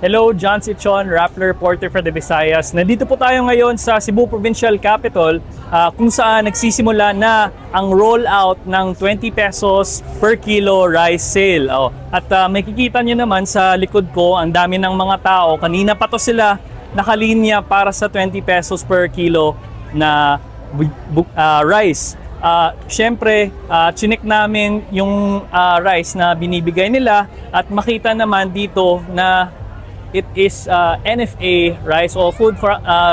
Hello, John Sichon, Rappler reporter for the Visayas. Nandito po tayo ngayon sa Cebu Provincial Capital kung saan nagsisimula na ang rollout ng 20 pesos per kilo rice sale. At makikita nyo naman sa likod ko, ang dami ng mga tao. Kanina pa to sila nakalinya para sa 20 pesos per kilo na rice. Siyempre, chinik namin yung rice na binibigay nila at makita naman dito na it is NFA rice o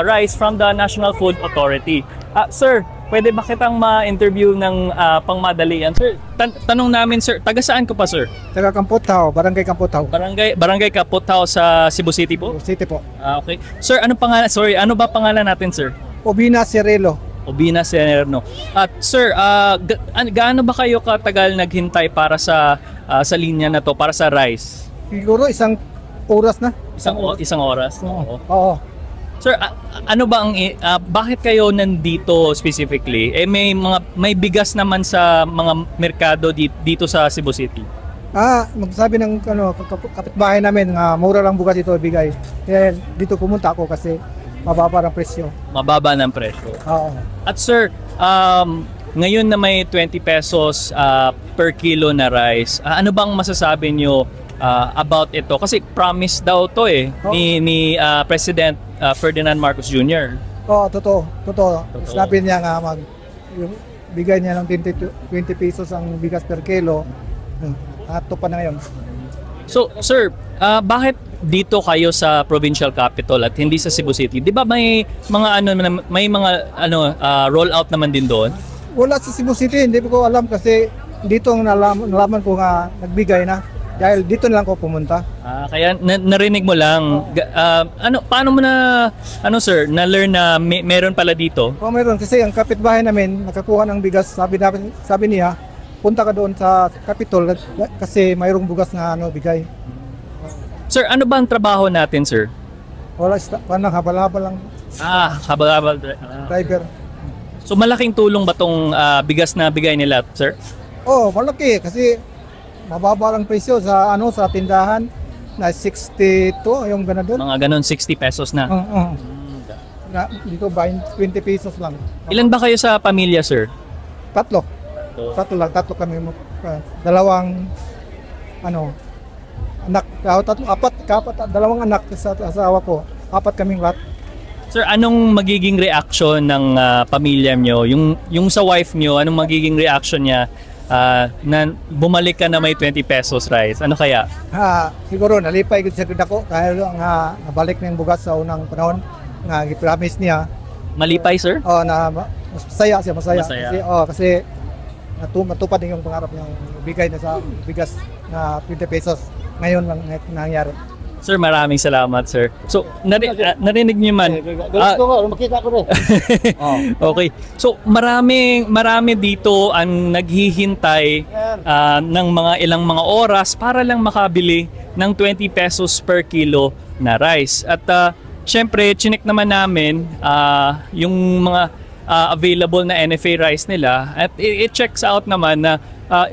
rice from the National Food Authority. Sir, pwede ba kitang ma-interview ng pangmadalian? Sir, tanong namin sir, taga saan ko pa sir? Taga Kampotao, Barangay Kampotao. Barangay Kampotao sa Cebu City po? City po. Okay. Sir, ano ba pangalan natin sir? Obina Cirelo. Obina Cirelo. At sir, gaano ba kayo katagal naghintay para sa linya na to, para sa rice? Siguro isang oras na. Isang oras? Oo. Sir, ano ba bakit kayo nandito specifically? May bigas naman sa mga merkado dito sa Cebu City. Magsabi ng kapitbahay namin nga mura lang bukas ito ibigay. Kaya dito pumunta ako kasi mababa ang presyo. Mababa ng presyo. Oo. At sir, ngayon na may 20 pesos per kilo na rice, ano bang masasabi nyo about ito? Kasi promise daw to ni President Ferdinand Marcos Jr. Totoo. Sabi niya nga bigay niya ng 20 pesos ang bigas per kilo. Ato pa na ngayon. So, sir, bakit dito kayo sa provincial capital at hindi sa Cebu City? 'Di ba may mga rollout naman din doon? Wala sa Cebu City, hindi ko alam kasi dito nalaman ko nga nagbigay na. Dahil dito na lang ko pumunta. Kaya narinig mo lang. Paano mo sir, na-learn na meron pala dito? Meron kasi ang kapitbahay namin nakakuha ng bigas. Sabi niya, punta ka doon sa Capitol kasi mayroong bugas na bigay. Sir, ano ba ang trabaho natin, sir? Wala, habal-habal lang. Habal-habal. Driver. So malaking tulong ba tong bigas na bigay nila, sir? Malaki kasi mababa ang presyo sa tindahan na 62 yung ganun. Mga ganun 60 pesos na. Dito ba 20 pesos lang. Ilan ba kayo sa pamilya, sir? Tatlo kami. Dalawang anak, dalawang anak sa asawa ko. Apat kaming lahat. Sir, anong magiging reaction ng pamilya nyo? Yung sa wife nyo, anong magiging reaction niya na bumalik ka na may 20 pesos rice? Ano kaya? Siguro nalipay sa ako dahil nga nabalik na yung bugas sa unang panahon nga i-promise niya. Malipay, sir? Masaya siya. Kasi matupad din yung pangarap niyang bigay na sa bigas na 20 pesos. Ngayon lang nangyari. Sir, maraming salamat, sir. So, narinig niyo man. Makita ko rin. Okay. So, marami dito ang naghihintay ng ilang mga oras para lang makabili ng 20 pesos per kilo na rice. At syempre, chinik naman namin yung mga available na NFA rice nila at it checks out naman na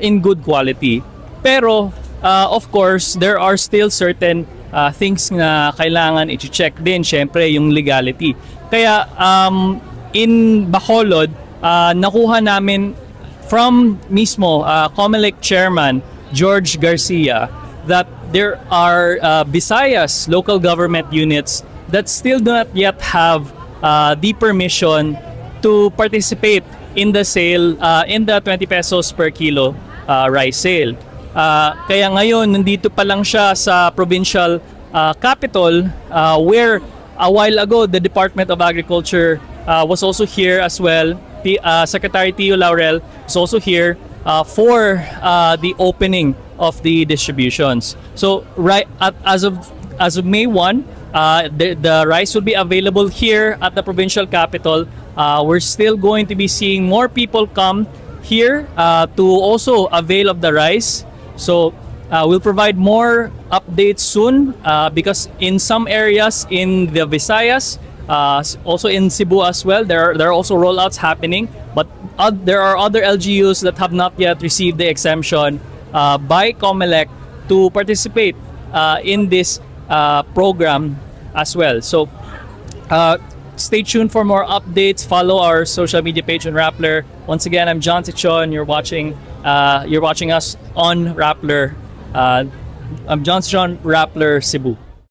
in good quality. Pero, of course, there are still certain things na kailangan i-check din, syempre yung legality. Kaya in Bacolod, nakuha namin from mismo COMELEC Chairman George Garcia that there are Visayas local government units that still do not yet have the permission to participate in the sale, in the 20 pesos per kilo rice sale. Kaya ngayon, nandito pa lang siya sa provincial capital where a while ago, the Department of Agriculture was also here as well. Secretary Tio Laurel was also here for the opening of the distributions. So, as of May 1, the rice will be available here at the provincial capital. We're still going to be seeing more people come here to also avail of the rice. So we'll provide more updates soon because in some areas in the Visayas, also in Cebu as well, there are also rollouts happening. But there are other LGUs that have not yet received the exemption by COMELEC to participate in this program as well. So stay tuned for more updates. Follow our social media page on Rappler. Once again, I'm John Tichon. You're watching us on Rappler. I'm John Tichon, Rappler Cebu.